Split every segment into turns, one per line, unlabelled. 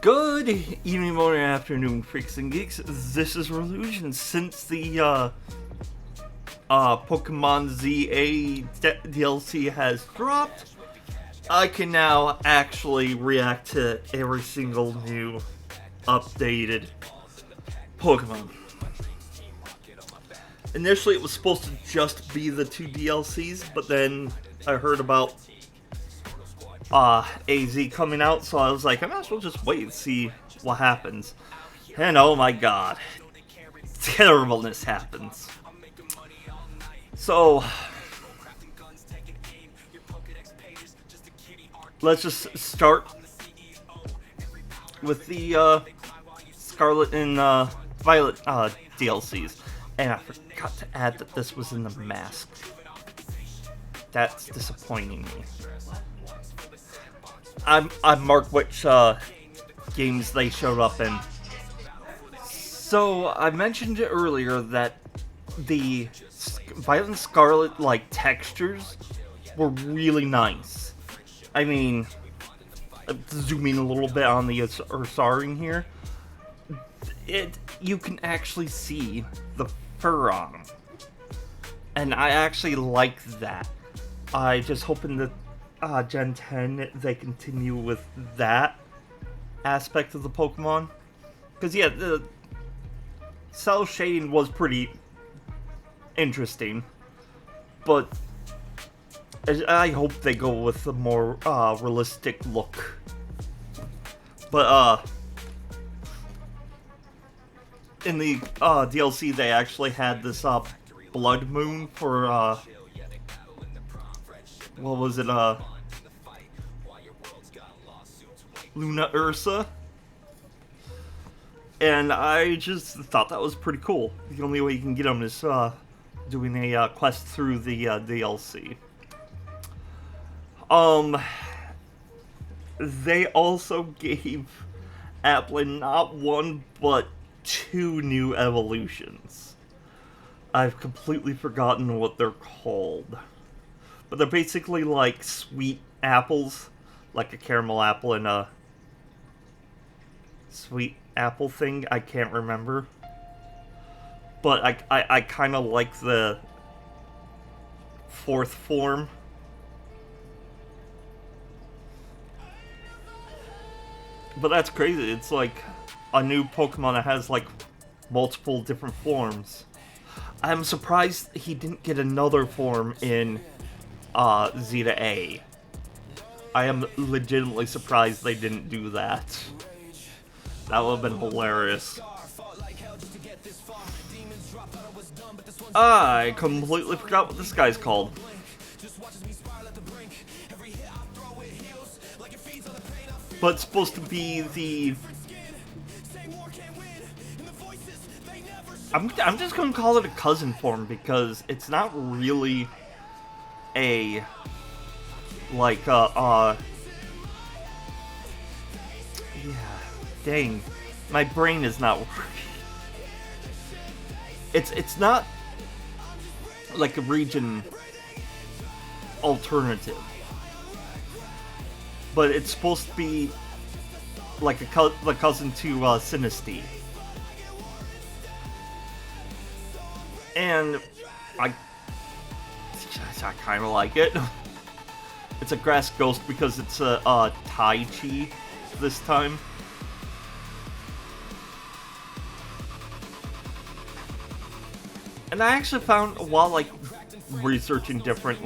Good evening, morning, afternoon, freaks and geeks. This is Relusion. Since the Pokemon ZA DLC has dropped, I can now actually react to every single new updated Pokemon. Initially, it was supposed to just be the two DLCs, but then I heard about AZ coming out, so I was like, I might as well just wait and see what happens. And oh my god, terribleness happens. So, let's just start with the Scarlet and Violet DLCs. And I forgot to add that this was in the mask. That's disappointing me. I marked which games they showed up in. So I mentioned earlier that the Violet and Scarlet textures were really nice. I mean, zooming a little bit on the Ursaring here, you can actually see the fur on them, and I actually like that. I just hoping that Gen 10, they continue with that aspect of the Pokemon. Because, yeah, the cell shading was pretty interesting. But I hope they go with a more realistic look. But, in the DLC, they actually had this blood moon for, what was it, Luna Ursa, and I just thought that was pretty cool. The only way you can get them is doing a quest through the DLC. They also gave Applin not one, but two new evolutions. I've completely forgotten what they're called. But they're basically like sweet apples, like a caramel apple and a sweet apple thing. I can't remember. But I kind of like the fourth form. But that's crazy. It's like a new Pokemon that has like multiple different forms. I'm surprised he didn't get another form in Zeta A. I am legitimately surprised they didn't do that. That would have been hilarious. I completely forgot what this guy's called. But it's supposed to be the... I'm just gonna call it a cousin form because it's not really a yeah, dang, my brain is not working. It's not like a region alternative, but it's supposed to be like the cousin to Sinistea. And I kind of like it. It's a grass ghost because it's a Tai Chi this time. And I actually found, while researching different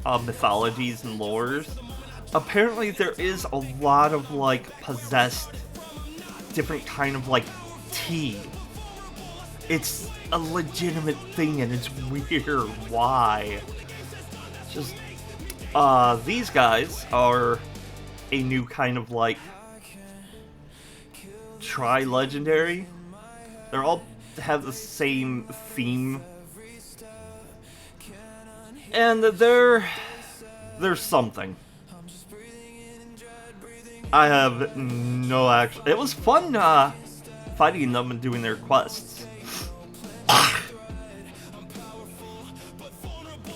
mythologies and lores, apparently there is a lot of possessed different kind of tea. It's a legitimate thing, and it's weird why. Just, these guys are a new kind of tri-legendary. They're all have the same theme. And there's something. I have no actual... It was fun, fighting them and doing their quests.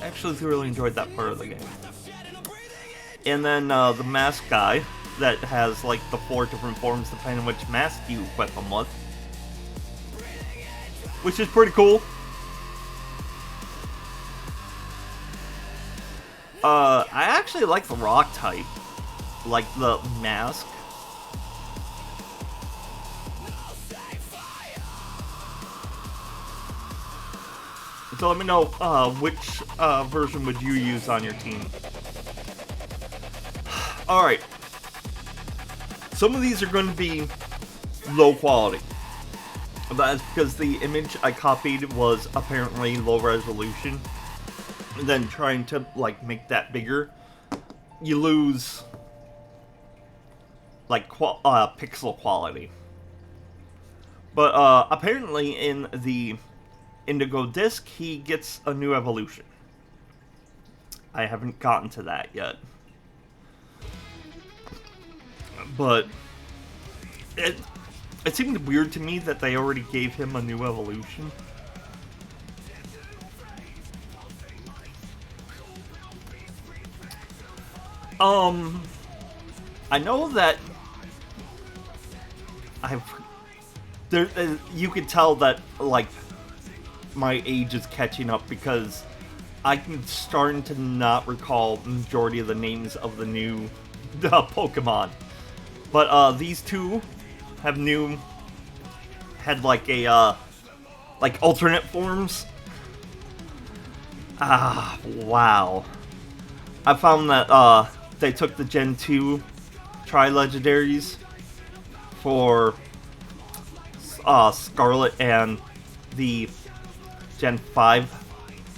Actually really enjoyed that part of the game. And then the mask guy that has like the 4 different forms depending on which mask you equip him with. Which is pretty cool. I actually like the rock type. Like the mask. So let me know which version would you use on your team. Alright. Some of these are going to be low quality. That's because the image I copied was apparently low resolution. And then trying to like make that bigger, you lose like pixel quality. But apparently in the Indigo Disc, he gets a new evolution. I haven't gotten to that yet. But it seemed weird to me that they already gave him a new evolution. I know that you could tell that, like, my age is catching up because I'm starting to not recall the majority of the names of the new Pokemon. But these two have had like a like alternate forms. Wow. I found that they took the Gen 2 Tri-Legendaries for Scarlet and the Gen 5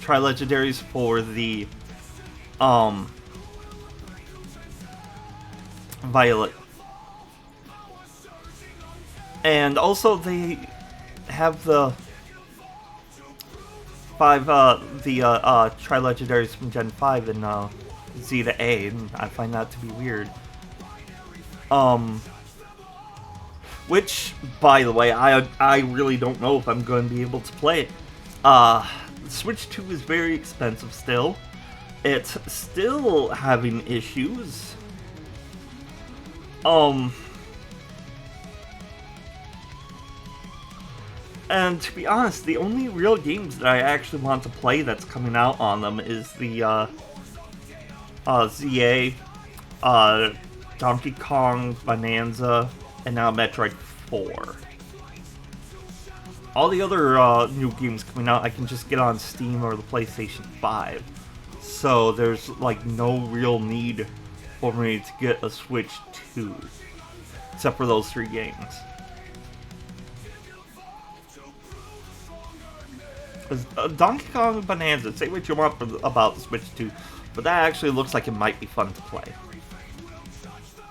Tri-Legendaries for the Violet. And also they have the Tri-Legendaries from Gen 5 and Z to A, and I find that to be weird. Which, by the way, I really don't know if I'm going to be able to play it. Switch 2 is very expensive still. It's still having issues. And to be honest, the only real games that I actually want to play that's coming out on them is the ZA, Donkey Kong, Bonanza, and now Metroid 4. All the other new games coming out I can just get on Steam or the PlayStation 5. So there's like no real need for me to get a Switch 2. Except for those 3 games. Donkey Kong Bonanza, say what you want about the Switch 2, but that actually looks like it might be fun to play.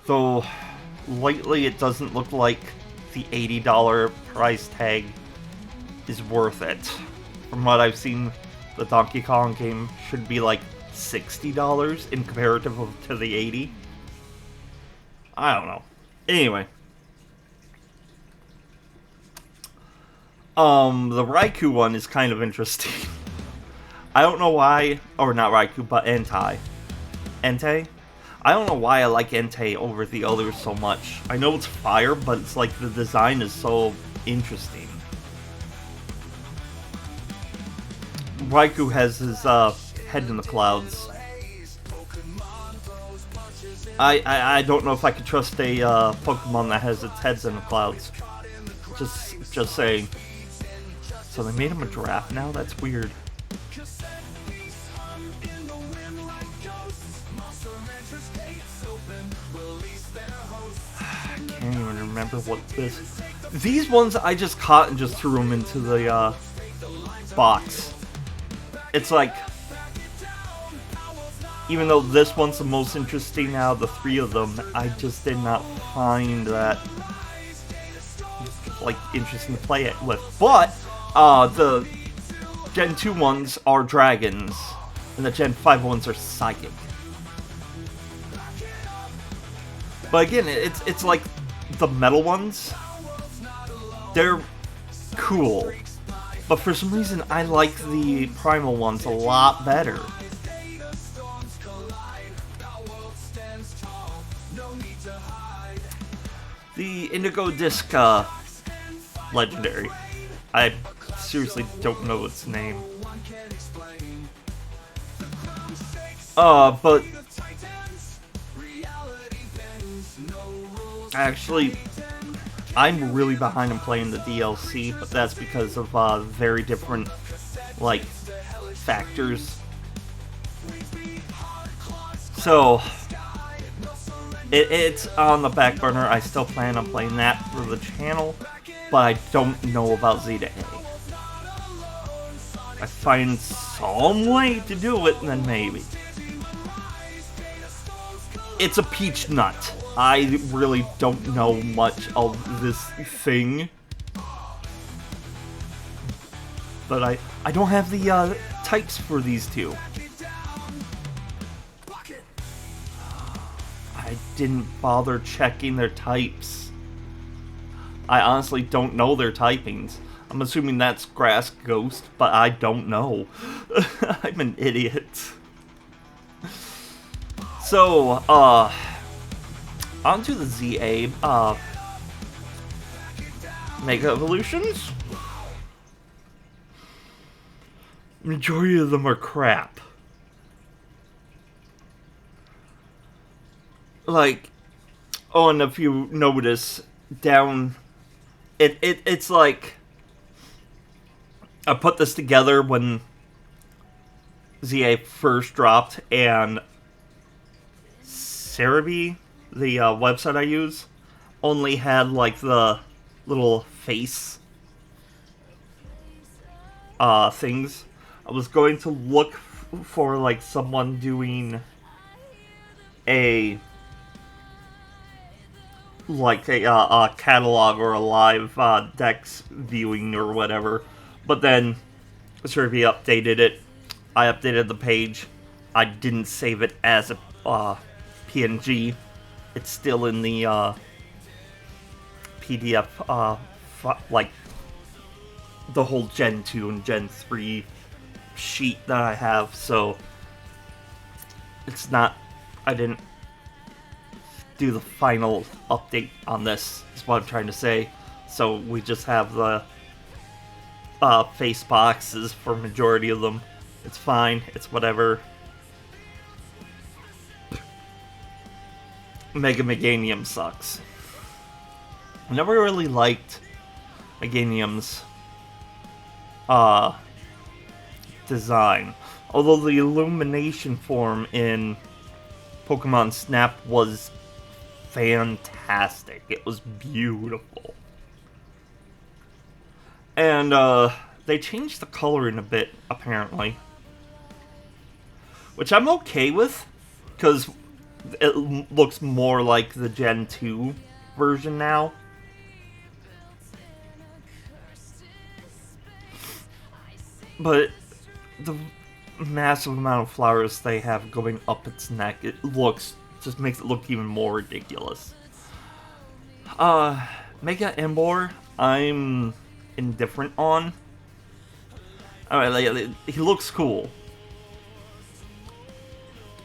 Though, lately it doesn't look like the $80 price tag is worth it. From what I've seen, the Donkey Kong game should be like $60 in comparative to the $80. I don't know. Anyway. The Raikou one is kind of interesting. I don't know why, or not Raikou, but Entei. Entei? I don't know why I like Entei over the others so much. I know it's fire, but it's like the design is so interesting. Raikou has his head in the clouds. I don't know if I could trust a Pokemon that has its heads in the clouds. Just saying. So they made him a giraffe now? That's weird. I can't even remember what this... These ones I just caught and just threw them into the box. It's like... Even though this one's the most interesting out of the 3 of them, I just did not find that like interesting to play it with. But the Gen 2 ones are dragons, and the Gen 5 ones are psychic. But again, it's like the metal ones. They're cool, but for some reason I like the primal ones a lot better. The Indigo Disc legendary. I seriously don't know its name. But actually, I'm really behind in playing the DLC, but that's because of very different, like, factors. So, it's on the back burner. I still plan on playing that for the channel, but I don't know about Z to A. I find some way to do it, then maybe. It's a peach nut. I really don't know much of this thing. But I don't have the types for these two. I didn't bother checking their types. I honestly don't know their typings. I'm assuming that's Grass Ghost, but I don't know. I'm an idiot. So, onto the ZA, Mega Evolutions. Majority of them are crap. Like, oh, and if you notice, down, it's like, I put this together when ZA first dropped, and Cerebi, the website I use, only had like the little face things. I was going to look for like someone doing a catalog or a live Dex viewing or whatever, but then Cerebi updated it. I updated the page. I didn't save it as a PNG. It's still in the PDF, like the whole Gen 2 and Gen 3 sheet that I have, so it's not, I didn't do the final update on this, is what I'm trying to say. So we just have the face boxes for majority of them. It's fine, it's whatever. Mega Meganium sucks. I never really liked Meganium's design. Although the illumination form in Pokemon Snap was fantastic. It was beautiful. And they changed the coloring a bit, apparently. Which I'm okay with, because it looks more like the Gen 2 version now. But the massive amount of flowers they have going up its neck, it just makes it look even more ridiculous. Mega Embor, I'm indifferent on. Alright, he looks cool.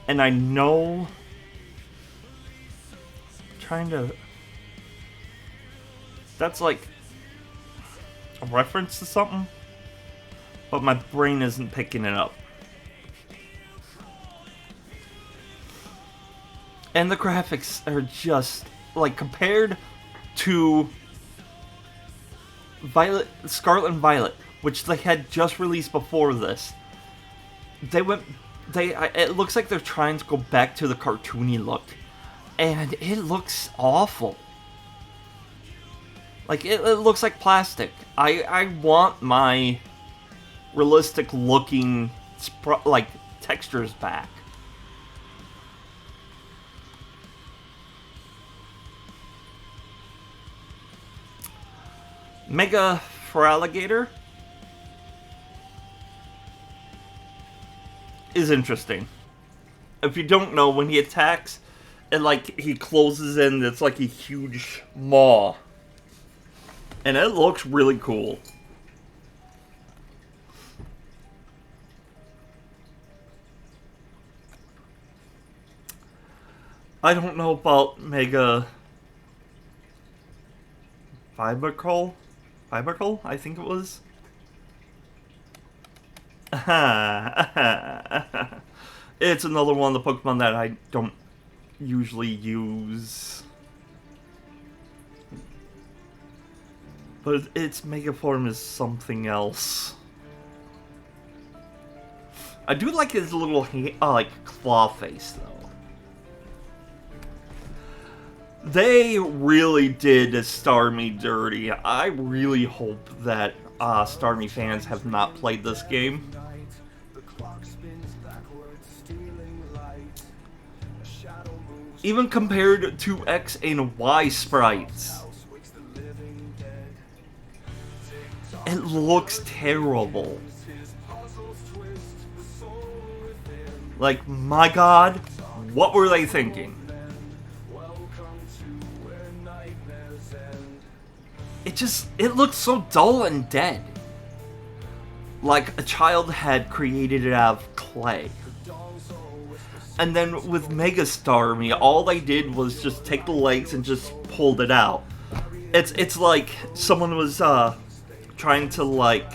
And I know, that's like a reference to something, but my brain isn't picking it up. And the graphics are just, like, compared to Scarlet and Violet, which they had just released before this, it looks like they're trying to go back to the cartoony look. And it looks awful. Like, it looks like plastic. I want my realistic looking, like, textures back. Mega Feraligatr is interesting. If you don't know, when he attacks, and like he closes in, it's like a huge maw. And it looks really cool. I don't know about Mega Vibracle? Vibracle? I think it was. It's another one of the Pokemon that I don't usually use. But its Mega form is something else. I do like his little, like, claw face, though. They really did Star Me dirty. I really hope that Star Me fans have not played this game. Even compared to X and Y sprites, it looks terrible. Like, my god, what were they thinking? It looks so dull and dead. Like a child had created it out of clay. And then with Mega Starmie, all they did was just take the legs and just pulled it out. It's like someone was trying to like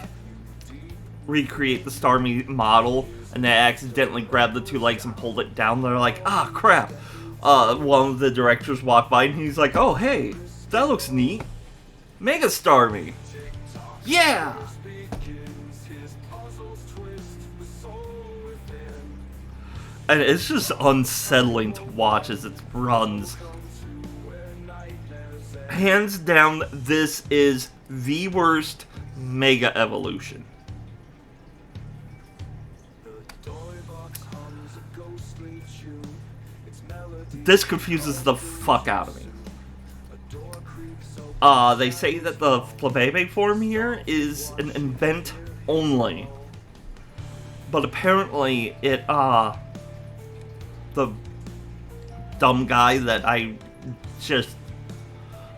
recreate the Starmie model, and they accidentally grabbed the two legs and pulled it down. They're like, ah, crap. One of the directors walked by and he's like, oh, hey, that looks neat. Mega Starmie. Yeah! And it's just unsettling to watch as it runs. Hands down, this is the worst Mega Evolution. This confuses the fuck out of me. They say that the Flabébé form here is an event only. But apparently it, the dumb guy that I just...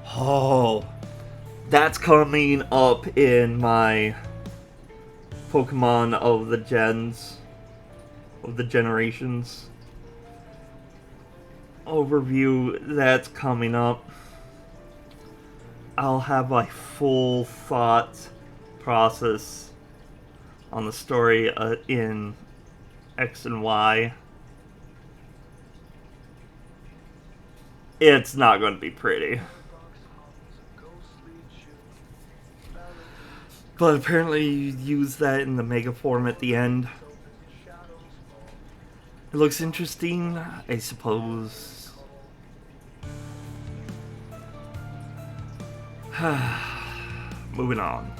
Oh, that's coming up in my Pokemon of the gens, of the generations overview. That's coming up. I'll have a full thought process on the story in X and Y. It's not going to be pretty. But apparently you use that in the Mega form at the end. It looks interesting, I suppose. Moving on.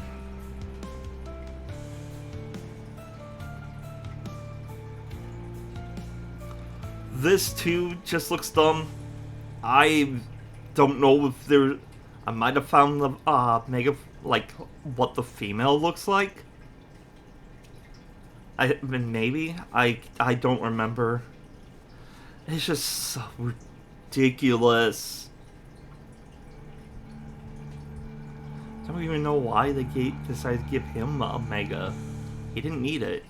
This too just looks dumb. I don't know if there... I might have found the Mega... like, what the female looks like. I mean, maybe? I don't remember. It's just so ridiculous. I don't even know why they decided to give him a Mega. He didn't need it.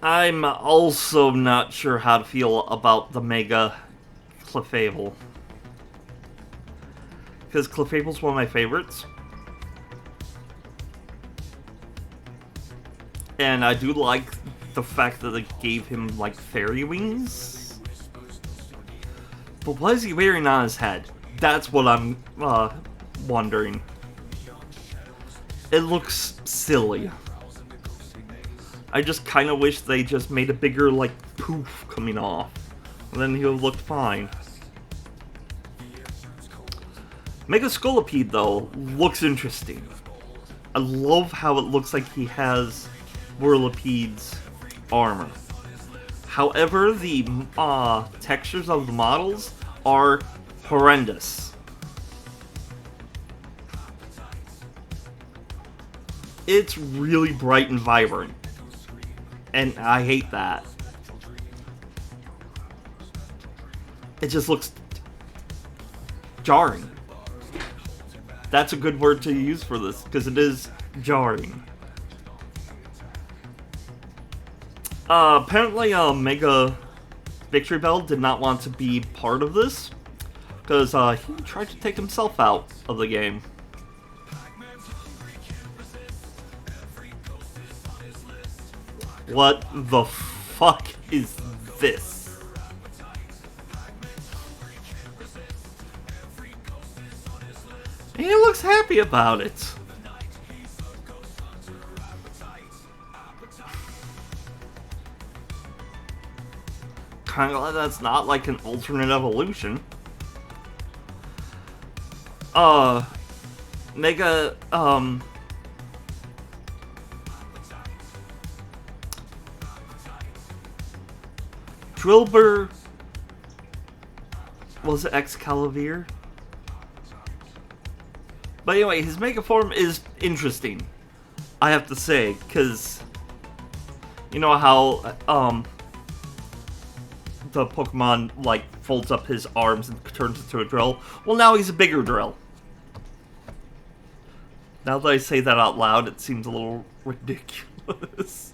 I'm also not sure how to feel about the Mega Clefable. Because Clefable's one of my favorites. And I do like the fact that they gave him, like, fairy wings. But what is he wearing on his head? That's what I'm wondering. It looks silly. I just kind of wish they just made a bigger, like, poof coming off. And then he'll look fine. Mega Scolipede, though, looks interesting. I love how it looks like he has Whirlipede's armor. However, the textures of the models are horrendous. It's really bright and vibrant. And I hate that. It just looks jarring. That's a good word to use for this, because it is jarring. Apparently, Mega Victory Bell did not want to be part of this, because he tried to take himself out of the game. What the fuck is this? He looks happy about it. Kind of glad that's not like an alternate evolution. Mega, Drilbur, was it Excalibur? But anyway, his Mega form is interesting, I have to say, because you know how, the Pokemon, like, folds up his arms and turns into a drill? Well, now he's a bigger drill. Now that I say that out loud, it seems a little ridiculous.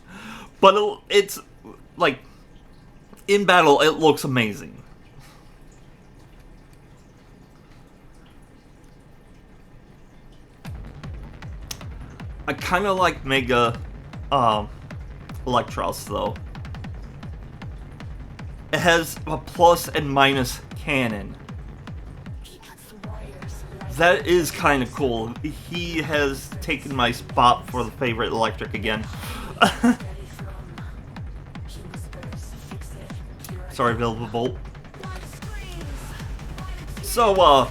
But it's, like, in battle, it looks amazing. I kind of like Mega Electros, though. It has a plus and minus cannon. That is kind of cool. He has taken my spot for the favorite electric again. Sorry, Velvet Bolt. So,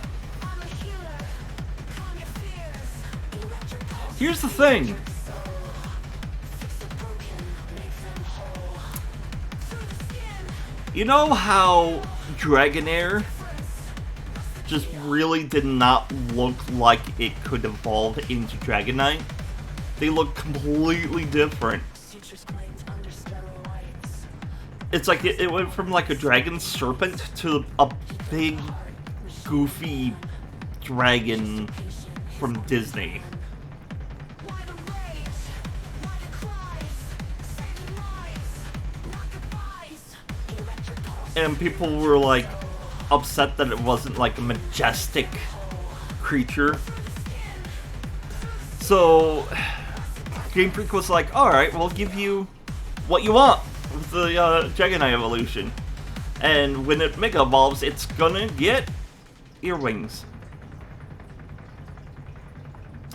here's the thing. You know how Dragonair just really did not look like it could evolve into Dragonite? They look completely different. It's like it went from like a dragon serpent to a big, goofy dragon from Disney. And people were like upset that it wasn't like a majestic creature. So Game Freak was like, alright, we'll give you what you want with the Dragonite evolution. And when it Mega Evolves, it's gonna get earwings.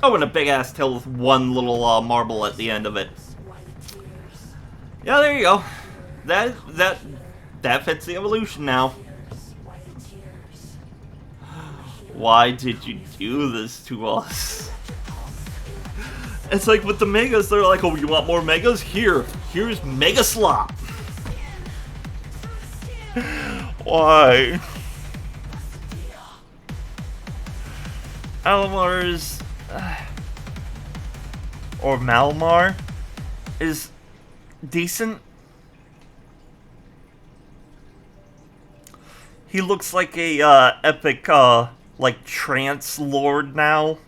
Oh, and a big ass tail with one little marble at the end of it. Yeah, there you go. That fits the evolution now. Why did you do this to us? It's like with the Megas, they're like, oh, you want more Megas? Here's Mega Slop. Why? Alamar's... or Malamar is decent. He looks like a epic, like, trance lord now.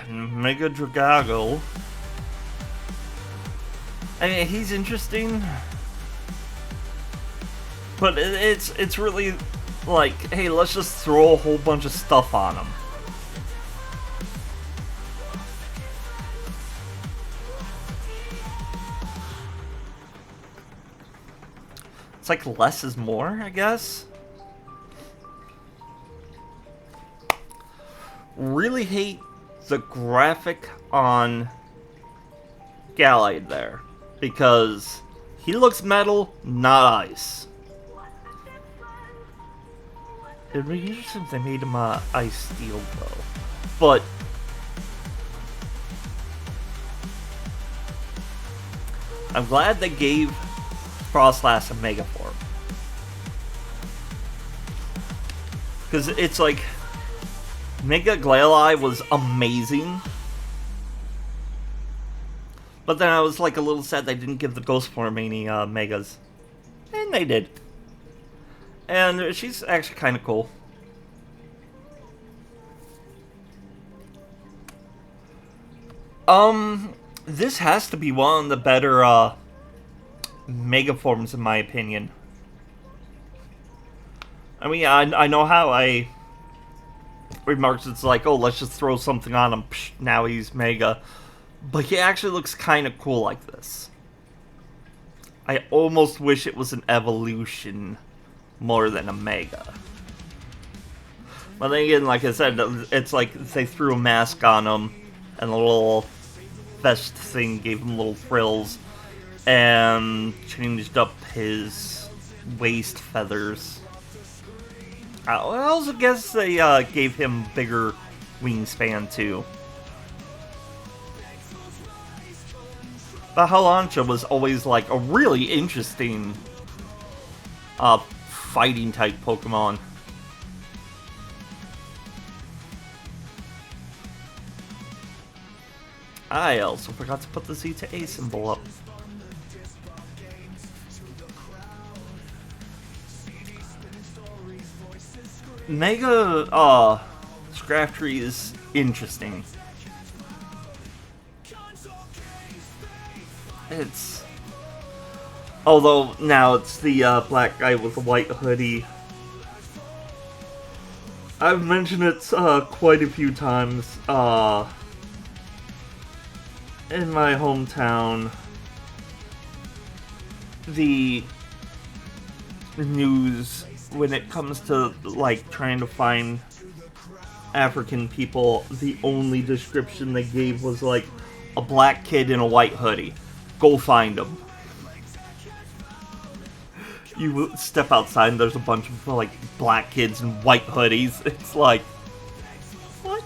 Mega Dragago. I mean, he's interesting, but it's really like, hey, let's just throw a whole bunch of stuff on him. It's like less is more, I guess. Really hate the graphic on Gallade there, because he looks metal, not ice. It'd be interesting if they made him ice steel though, but I'm glad they gave Frostlass a Mega form, because it's like Mega Glalie was amazing, but then I was like a little sad they didn't give the Ghost form any Megas, and they did. And she's actually kind of cool. This has to be one of the better, Mega forms, in my opinion. I mean, I know how I remarks it's like, oh, let's just throw something on him, psh, now he's Mega. But he actually looks kind of cool like this. I almost wish it was an evolution more than a Mega. But then again, like I said, it's like they threw a mask on him, and a little vest thing gave him little frills, and changed up his waist feathers. I also guess they gave him bigger wingspan too. But Halancha was always like a really interesting fighting type Pokemon. I also forgot to put the Z to A symbol up. Mega Scraftree is interesting. It's... Although now it's the black guy with the white hoodie. I've mentioned it quite a few times in my hometown. The news, when it comes to like trying to find African people, the only description they gave was like a black kid in a white hoodie. Go find him. You step outside and there's a bunch of like black kids in white hoodies. It's like, what?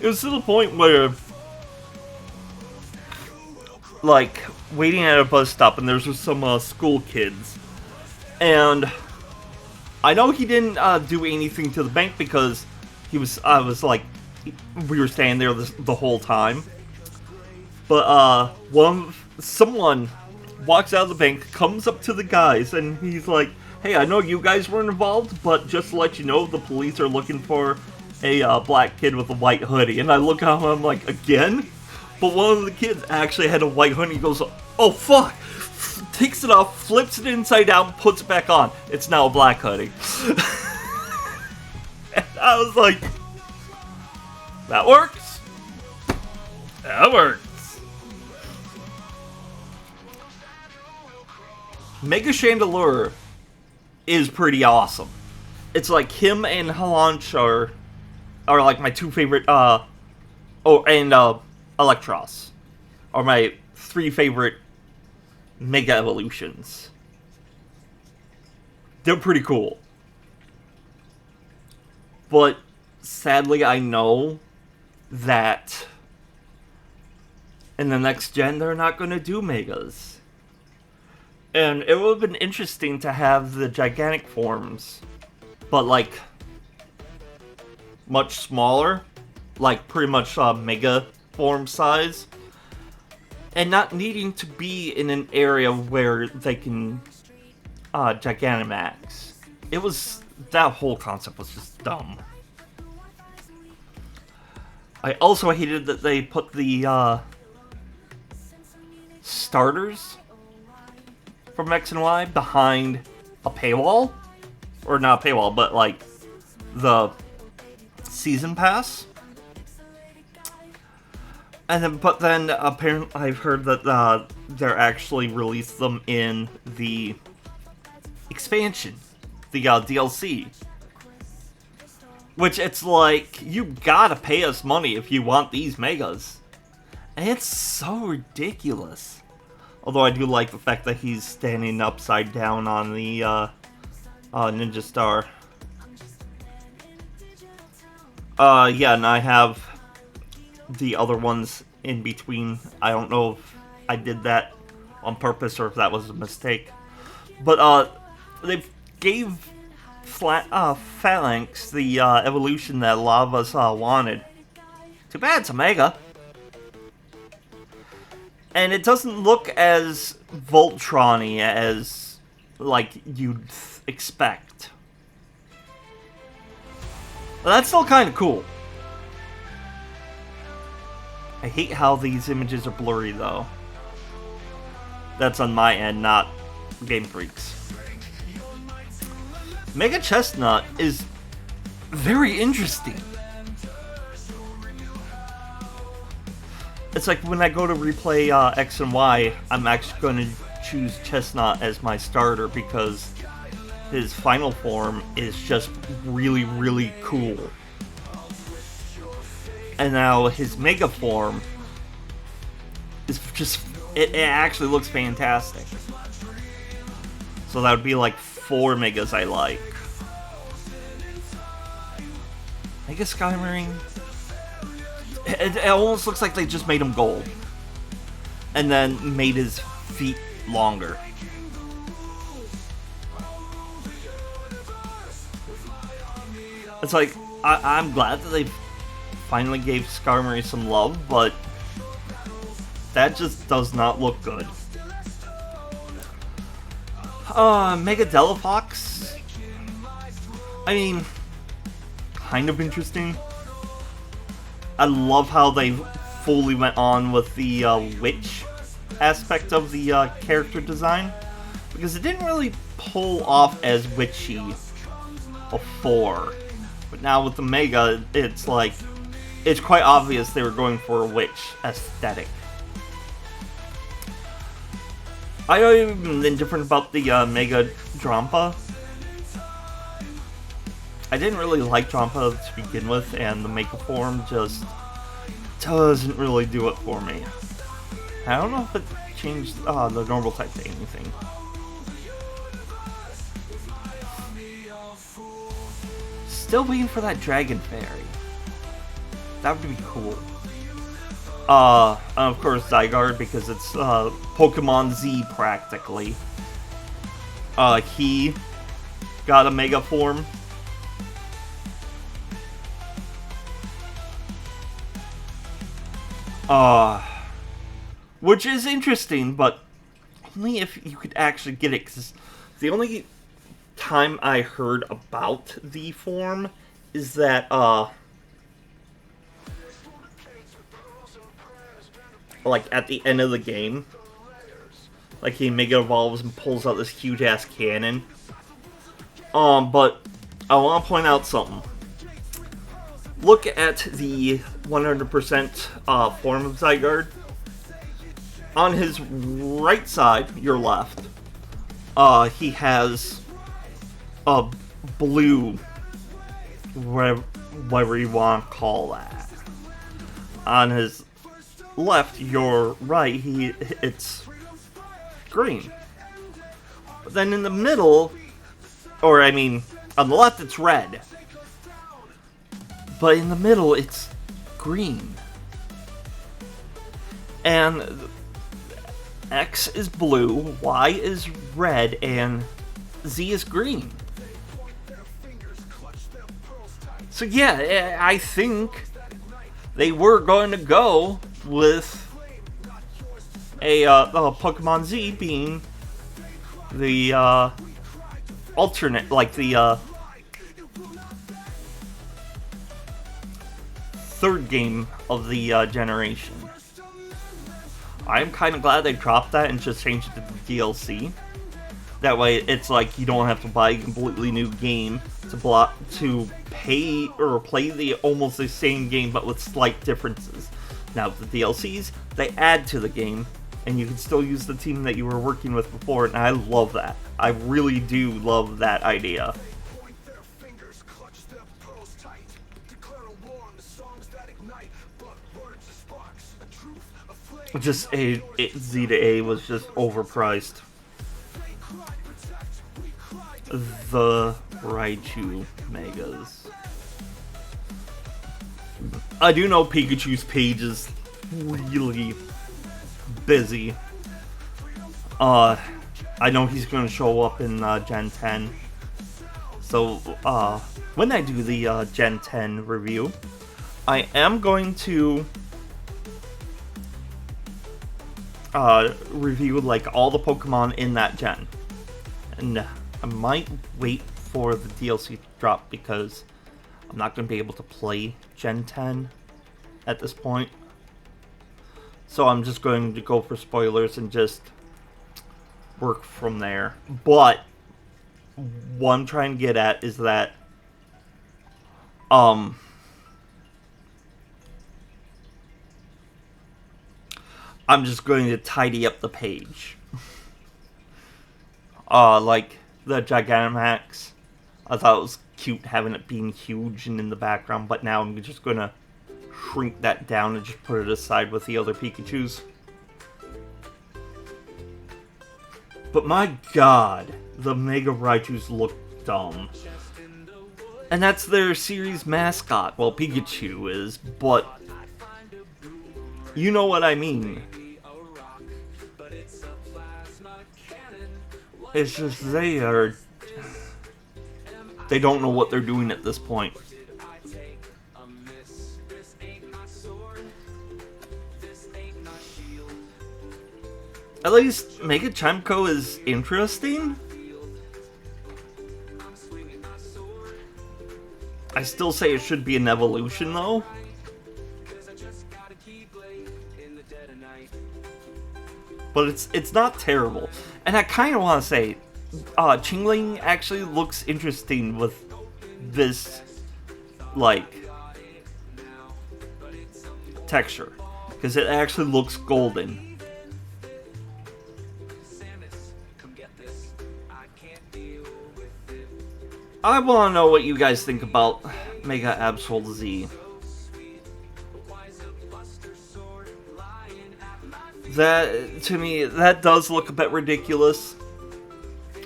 It was to the point where, like, waiting at a bus stop and there's just some school kids, and I know he didn't do anything to the bank because he was, we were standing there the whole time. But someone walks out of the bank, comes up to the guys, and he's like, "Hey, I know you guys weren't involved, but just to let you know, the police are looking for a black kid with a white hoodie." And I look at him, I'm like, "Again?" But one of the kids actually had a white hoodie. He goes, "Oh fuck!" Takes it off, flips it inside down, puts it back on. It's now a black hoodie. And I was like, "That works. That works." Mega Chandelure is pretty awesome. It's like him and Halancha are like my two favorite, Electros are my three favorite Mega Evolutions. They're pretty cool. But sadly, I know that in the next gen, they're not going to do Megas. And it would have been interesting to have the gigantic forms, but like much smaller, like pretty much Mega form size, and not needing to be in an area where they can Gigantamax. It was, that whole concept was just dumb. I also hated that they put the starters from X and Y behind a paywall. Or not a paywall, but like the season pass. And then, but then apparently I've heard that they're actually released them in the expansion, the DLC. Which it's like, you gotta pay us money if you want these Megas. And it's so ridiculous. Although I do like the fact that he's standing upside down on the Ninja Star. Yeah, and I have the other ones in between. I don't know if I did that on purpose or if that was a mistake. But they gave Phalanx the evolution that a lot of us wanted. Too bad it's a Mega. And it doesn't look as Voltron-y as, like, you'd expect. But that's still kind of cool. I hate how these images are blurry, though. That's on my end, not Game Freak's. Mega Chestnut is very interesting. It's like when I go to replay X and Y, I'm actually going to choose Chestnut as my starter because his final form is just really, really cool. And now his Mega form is just, it actually looks fantastic. So that would be like 4 Megas I like. Mega Skymarine. It almost looks like they just made him gold. And then made his feet longer. It's like, I'm glad that they finally gave Skarmory some love, but that just does not look good. Mega Delphox. I mean, kind of interesting. I love how they fully went on with the witch aspect of the character design, because it didn't really pull off as witchy before. But now with the Mega, it's like, it's quite obvious they were going for a witch aesthetic. I am indifferent about the Mega Drampa. I didn't really like Drampa to begin with, and the Mega form just doesn't really do it for me. I don't know if it changed the normal type to anything. Still waiting for that Dragon Fairy. That would be cool. And of course Zygarde, because it's Pokemon Z practically. He got a Mega form. Which is interesting, but only if you could actually get it, because the only time I heard about the form is that, like, at the end of the game, like, he Mega Evolves and pulls out this huge-ass cannon. But I want to point out something. Look at the 100% form of Zygarde. On his right side, your left, he has a blue, whatever you want to call that. On his left, your right, it's green. But then in the middle, or I mean, on the left it's red. But in the middle it's green. And X is blue, Y is red, and Z is green. So yeah, I think they were going to go with a Pokemon Z being the alternate, like the third game of the generation. I'm kind of glad they dropped that and just changed it to the DLC. That way, it's like you don't have to buy a completely new game to pay or play the almost the same game, but with slight differences. Now, the DLCs, they add to the game, and you can still use the team that you were working with before, and I love that. I really do love that idea. Just Z to A was just overpriced. The Raichu Megas. I do know Pikachu's page is really busy. I know he's going to show up in Gen 10. So, when I do the Gen 10 review, I am going to review like all the Pokemon in that gen. And I might wait for the DLC to drop because I'm not going to be able to play Gen 10 at this point. So I'm just going to go for spoilers and just work from there. But what I'm trying to get at is that I'm just going to tidy up the page. Like the Gigantamax, I thought it was cute having it being huge and in the background, but now I'm just going to shrink that down and just put it aside with the other Pikachus. But my god, the Mega Raichus look dumb. And that's their series mascot. Well, Pikachu is, but you know what I mean. It's just they don't know what they're doing at this point. At least Mega Chimco is interesting. I still say it should be an evolution though. But it's not terrible. And I kind of want to say, Chingling actually looks interesting with this, like, texture. Because it actually looks golden. I want to know what you guys think about Mega Absol Z. That, to me, that does look a bit ridiculous.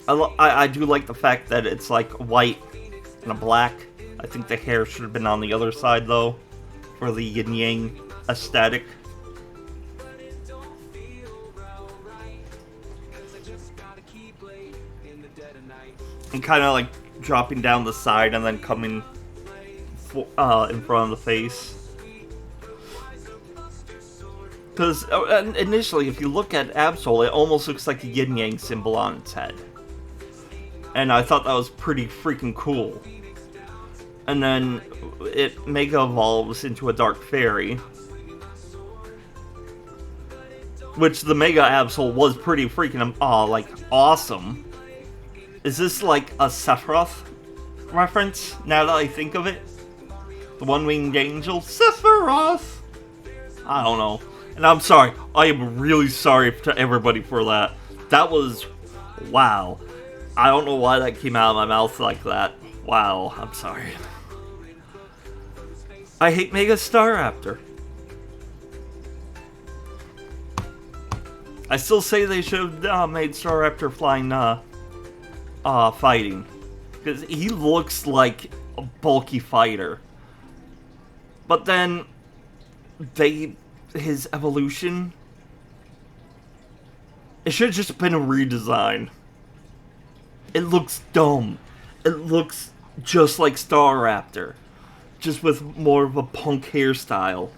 I do like the fact that it's like white and a black. I think the hair should have been on the other side though, for the yin-yang aesthetic. And kind of like dropping down the side and then coming in front of the face. Because initially, if you look at Absol, it almost looks like a yin-yang symbol on its head. And I thought that was pretty freaking cool. And then it Mega evolves into a Dark Fairy. Which the Mega Absol was pretty freaking, like, awesome. Is this like a Sephiroth reference, now that I think of it? The one-winged angel? Sephiroth! I don't know. And I'm sorry. I am really sorry to everybody for that. That was... wow. I don't know why that came out of my mouth like that. Wow. I'm sorry. I hate Mega Staraptor. I still say they should have made Staraptor flying, fighting. Because he looks like a bulky fighter. But then... his evolution, it should have just been a redesign. It looks dumb. It looks just like Staraptor, just with more of a punk hairstyle.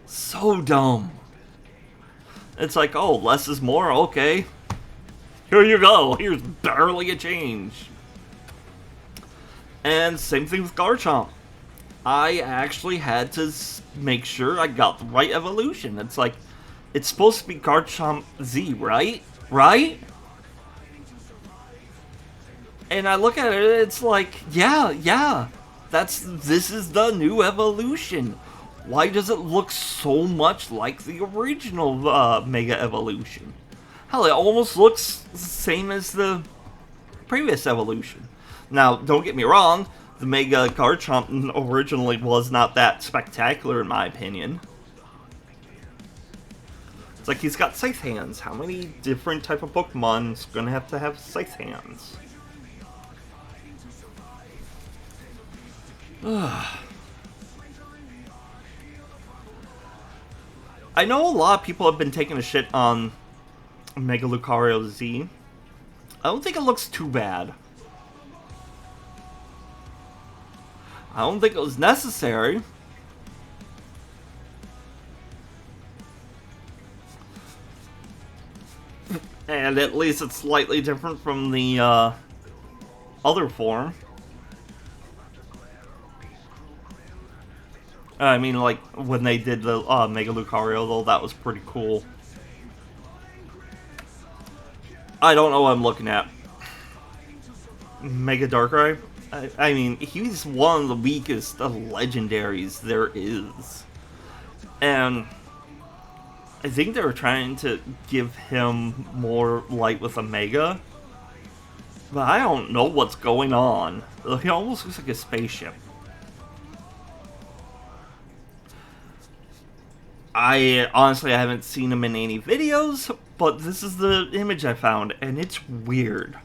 So dumb. It's like, oh, less is more, okay. Here you go, here's barely a change. And same thing with Garchomp. I actually had to make sure I got the right evolution. It's like, it's supposed to be Garchomp Z, right? Right? And I look at it, it's like, yeah, this is the new evolution. Why does it look so much like the original Mega Evolution? Hell, it almost looks the same as the previous evolution. Now, don't get me wrong, the Mega Garchomp originally was not that spectacular in my opinion. It's like he's got Scythe Hands. How many different type of Pokemon's gonna have Scythe Hands? I know a lot of people have been taking a shit on Mega Lucario Z. I don't think it looks too bad. I don't think it was necessary. And at least it's slightly different from the other form. I mean, like, when they did the Mega Lucario, though, that was pretty cool. I don't know what I'm looking at. Mega Darkrai? I mean, he's one of the weakest legendaries there is. And I think they were trying to give him more light with a Mega. But I don't know what's going on. He almost looks like a spaceship. I haven't seen him in any videos, but this is the image I found, and it's weird.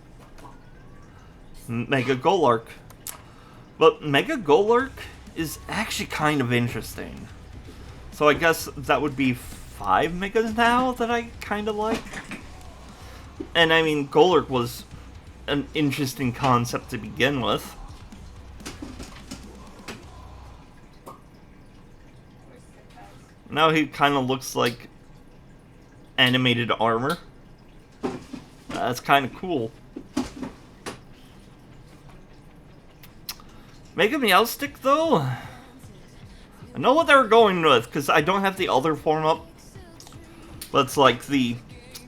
Mega Golurk. But Mega Golurk is actually kind of interesting. So I guess that would be 5 Megas now that I kind of like. And I mean, Golurk was an interesting concept to begin with. Now he kind of looks like animated armor. That's kind of cool. Mega Meowstic, though? I know what they were going with, because I don't have the other form up. But it's like the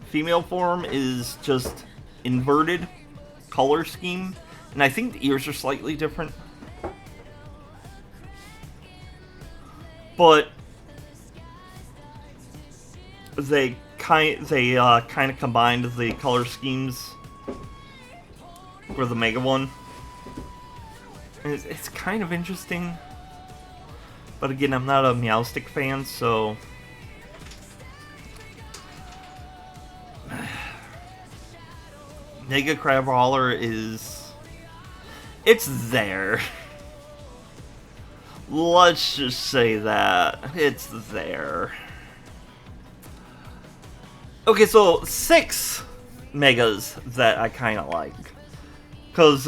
female form is just inverted color scheme. And I think the ears are slightly different. But they kind of combined the color schemes for the Mega one. And it's kind of interesting. But again, I'm not a Meowstic fan, so Mega Crabrawler it's there. Let's just say that. It's there. Okay, so 6 Megas that I kind of like. Because,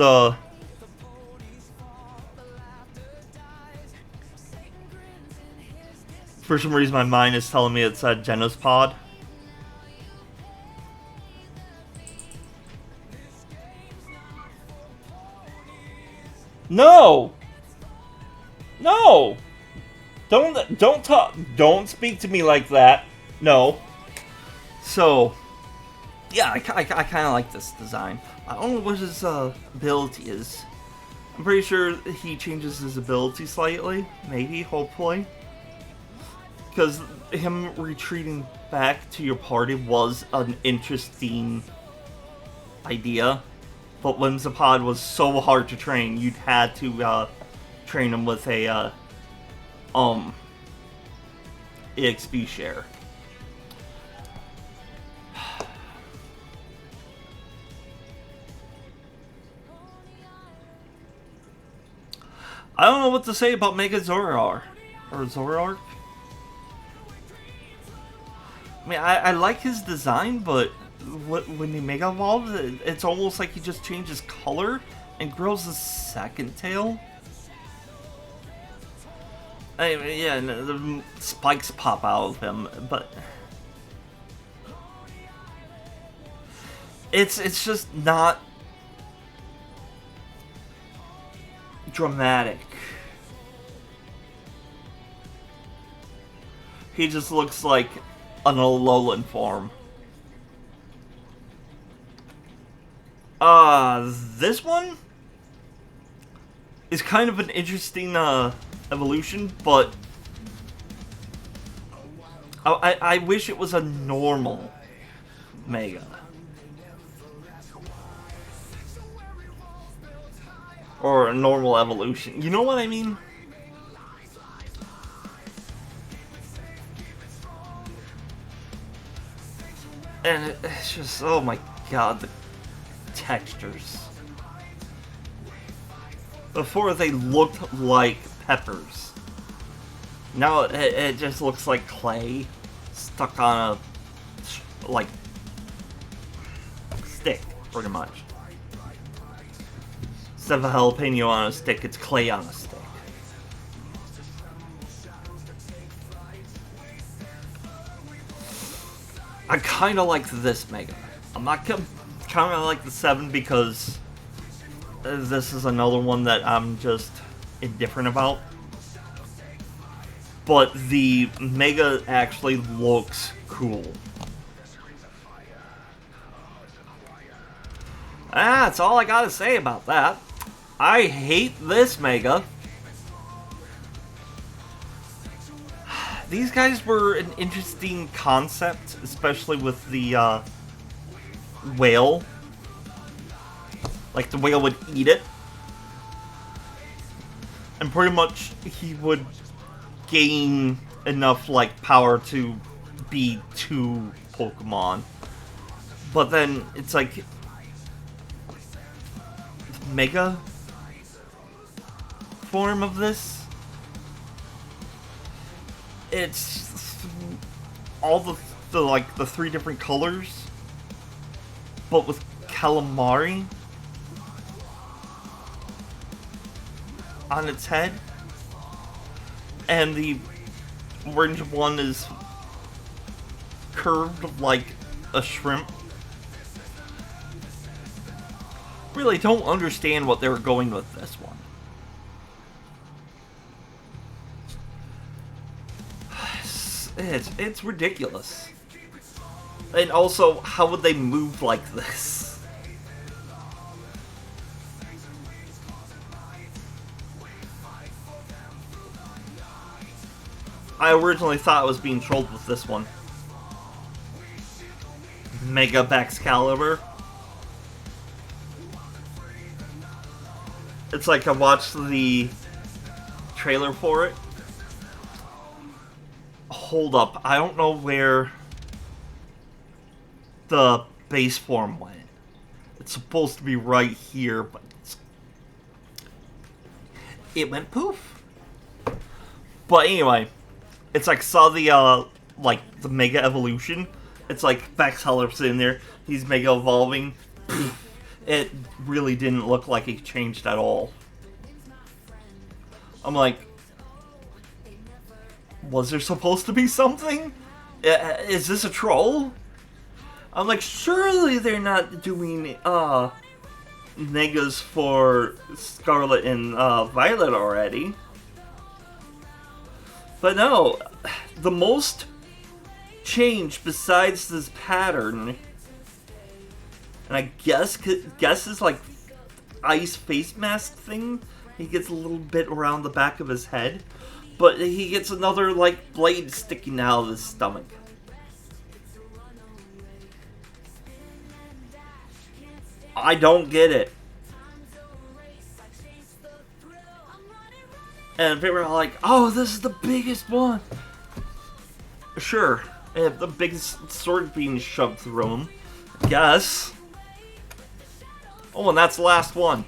for some reason my mind is telling me it's a Genospod. No! No! Don't speak to me like that. No. So, yeah, I kind of like this design. I don't know what his ability is. I'm pretty sure he changes his ability slightly. Maybe, hopefully. Because him retreating back to your party was an interesting idea. But Whimsipod was so hard to train, you'd had to train him with a EXP share. I don't know what to say about Mega Zoroark. Or Zoroark? I mean, I like his design, but when he Mega Evolves, it's almost like he just changes color and grows a second tail. I mean, yeah, the spikes pop out of him, but it's just not dramatic. He just looks like an Alolan form. This one is kind of an interesting evolution, but I wish it was a normal Mega. Or a normal evolution. You know what I mean? And it's just, oh my god, the textures. Before they looked like peppers. Now it just looks like clay stuck on a, like, stick, pretty much. Instead of a jalapeno on a stick, it's clay on a stick. I kind of like this Mega. I'm not kind of like the 7 because this is another one that I'm just indifferent about. but the Mega actually looks cool. That's all I gotta say about that. I hate this Mega. These guys were an interesting concept, especially with the whale. Like, the whale would eat it. And pretty much he would gain enough, like, power to be 2 Pokemon. But then it's like Mega form of this. It's all the like the 3 different colors, but with calamari on its head, and the orange one is curved like a shrimp. Really don't understand what they were going with this one. It's ridiculous. And also, how would they move like this? I originally thought I was being trolled with this one. Mega Excalibur. It's like I watched the trailer for it. Hold up, I don't know where the base form went. It's supposed to be right here, but it went poof. But anyway, it's like saw the like the Mega Evolution. It's like Baxhaller's in there. He's Mega Evolving. It really didn't look like it changed at all. I'm like, was there supposed to be something? Is this a troll? I'm like, surely they're not doing Megas for Scarlet and Violet already. But no, the most change besides this pattern, and I guess is like ice face mask thing. He gets a little bit around the back of his head, but he gets another like blade sticking out of his stomach. I don't get it. And people are like, oh, this is the biggest one. Sure, the biggest sword being shoved through him. I guess. Oh, and that's the last one.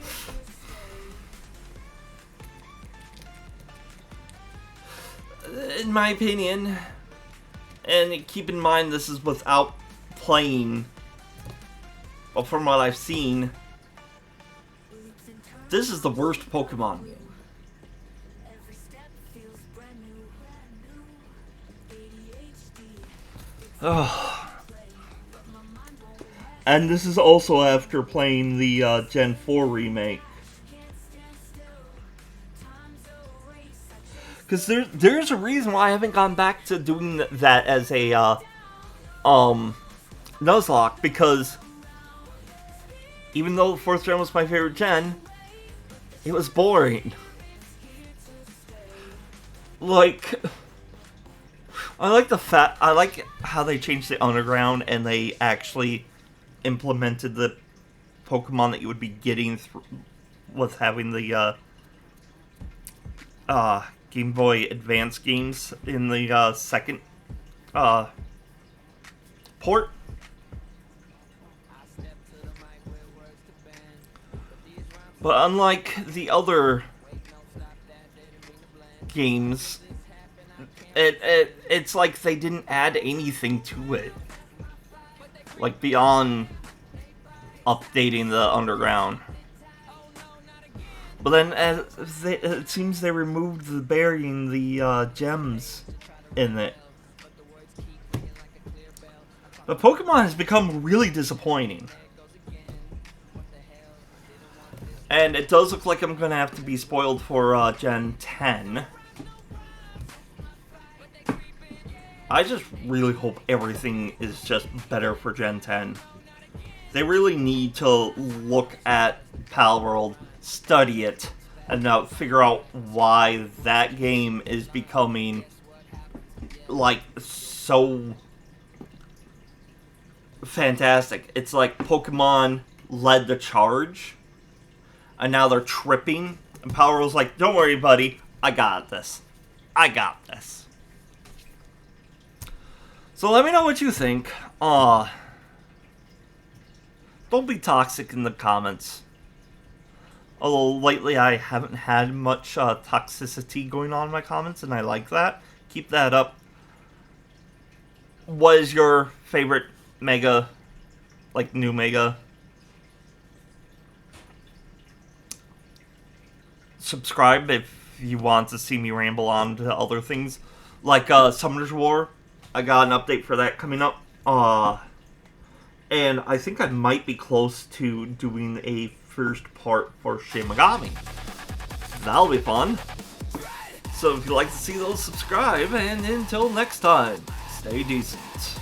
In my opinion, and keep in mind this is without playing, but from what I've seen, this is the worst Pokemon game. Oh. And this is also after playing the Gen 4 remake. Because there's a reason why I haven't gone back to doing that as a Nuzlocke, because even though the 4th gen was my favorite gen, it was boring. Like, I like how they changed the underground and they actually implemented the Pokemon that you would be getting with having the Game Boy Advance games in the second port. But unlike the other games, it's like they didn't add anything to it, like beyond updating the underground. But then it seems they removed the burying the gems in it. But Pokemon has become really disappointing. And it does look like I'm going to have to be spoiled for Gen 10. I just really hope everything is just better for Gen 10. They really need to look at Palworld, study it, and now figure out why that game is becoming, like, so fantastic. It's like Pokemon led the charge, and now they're tripping, and Palworld's like, don't worry, buddy, I got this. I got this. So let me know what you think. Don't be toxic in the comments. Although lately I haven't had much toxicity going on in my comments, and I like that. Keep that up. What is your favorite Mega, like new Mega? Subscribe if you want to see me ramble on to other things. Like Summoner's War. I got an update for that coming up. And I think I might be close to doing a first part for Shin Megami. That'll be fun. So if you'd like to see those, subscribe, and until next time, stay decent.